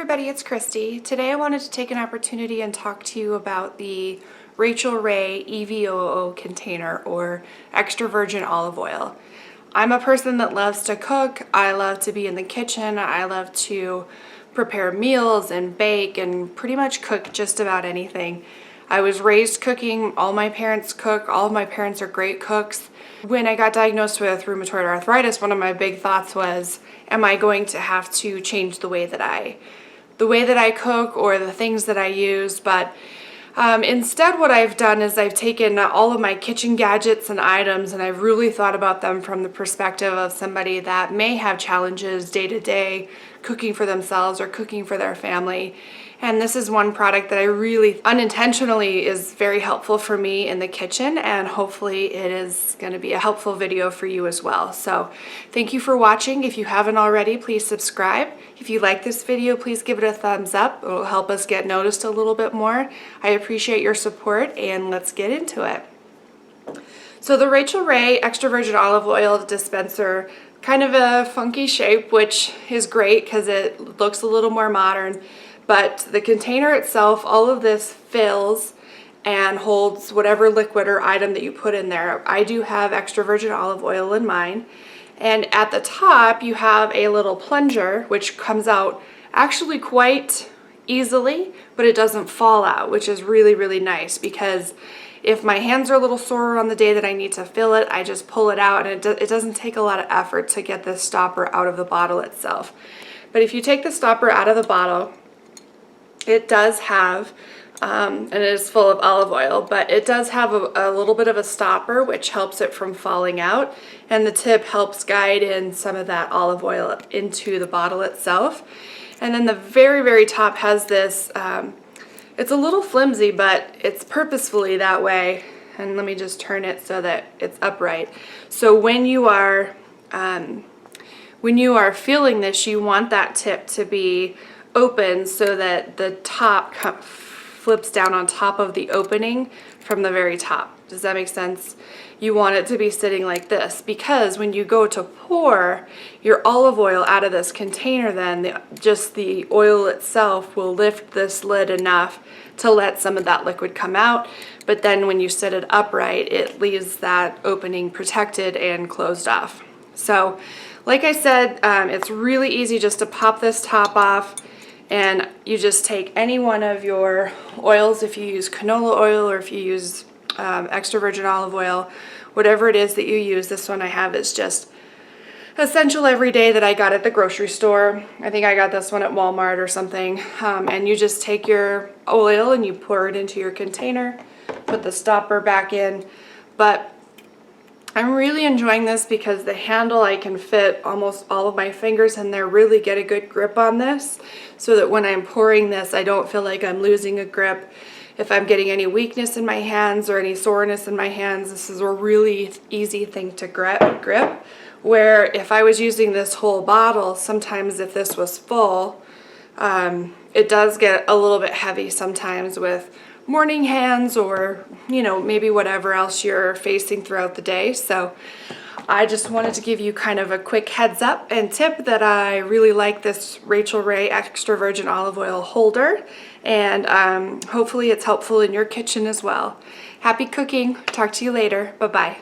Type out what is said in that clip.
everybody, it's Christy. Today I wanted to take an opportunity and talk to you about the Rachael Ray EVOO container, or extra virgin olive oil. I'm a person that loves to cook. I love to be in the kitchen. I love to prepare meals and bake and pretty much cook just about anything. I was raised cooking. All my parents cook. All of my parents are great cooks. When I got diagnosed with rheumatoid arthritis, one of my big thoughts was, am I going to have to change the way that I cook or the things that I use? But instead what I've done is I've taken all of my kitchen gadgets and items and I've really thought about them from the perspective of somebody that may have challenges day to day cooking for themselves or cooking for their family. And this is one product that I really unintentionally is very helpful for me in the kitchen, and hopefully it is going to be a helpful video for you as well. So thank you for watching. If you haven't already, please subscribe. If you like this video, please give it a thumbs up. It will help us get noticed a little bit more. I appreciate your support, and let's get into it. So the Rachael Ray extra virgin olive oil dispenser, kind of a funky shape, which is great because it looks a little more modern. But the container itself, all of this fills and holds whatever liquid or item that you put in there. I do have extra virgin olive oil in mine. And at the top, you have a little plunger, which comes out actually quite easily, but it doesn't fall out, which is really, really nice, because if my hands are a little sore on the day that I need to fill it, I just pull it out, and it doesn't take a lot of effort to get this stopper out of the bottle itself. But if you take the stopper out of the bottle, it does have, and it is full of olive oil, but it does have a little bit of a stopper which helps it from falling out, and the tip helps guide in some of that olive oil into the bottle itself. And then the very, very top has this, it's a little flimsy, but it's purposefully that way. And let me just turn it so that it's upright. So when you are filling this, you want that tip to be open so that the top flips down on top of the opening from the very top. Does that make sense? You want it to be sitting like this, because when you go to pour your olive oil out of this container, then just the oil itself will lift this lid enough to let some of that liquid come out. But then when you set it upright, it leaves that opening protected and closed off. So like I said, it's really easy just to pop this top off. And you just take any one of your oils, if you use canola oil or if you use extra virgin olive oil, whatever it is that you use. This one I have is just essential everyday that I got at the grocery store. I think I got this one at Walmart or something. And you just take your oil and you pour it into your container, put the stopper back in. But I'm really enjoying this because the handle, I can fit almost all of my fingers in there, really get a good grip on this, so that when I'm pouring this, I don't feel like I'm losing a grip. If I'm getting any weakness in my hands or any soreness in my hands, this is a really easy thing to grip. Where if I was using this whole bottle, sometimes if this was full, it does get a little bit heavy sometimes with morning hands, or maybe whatever else you're facing throughout the day. So I just wanted to give you kind of a quick heads up and tip that I really like this Rachael Ray extra virgin olive oil holder, and hopefully it's helpful in your kitchen as well. Happy cooking. Talk to you later. Bye-bye.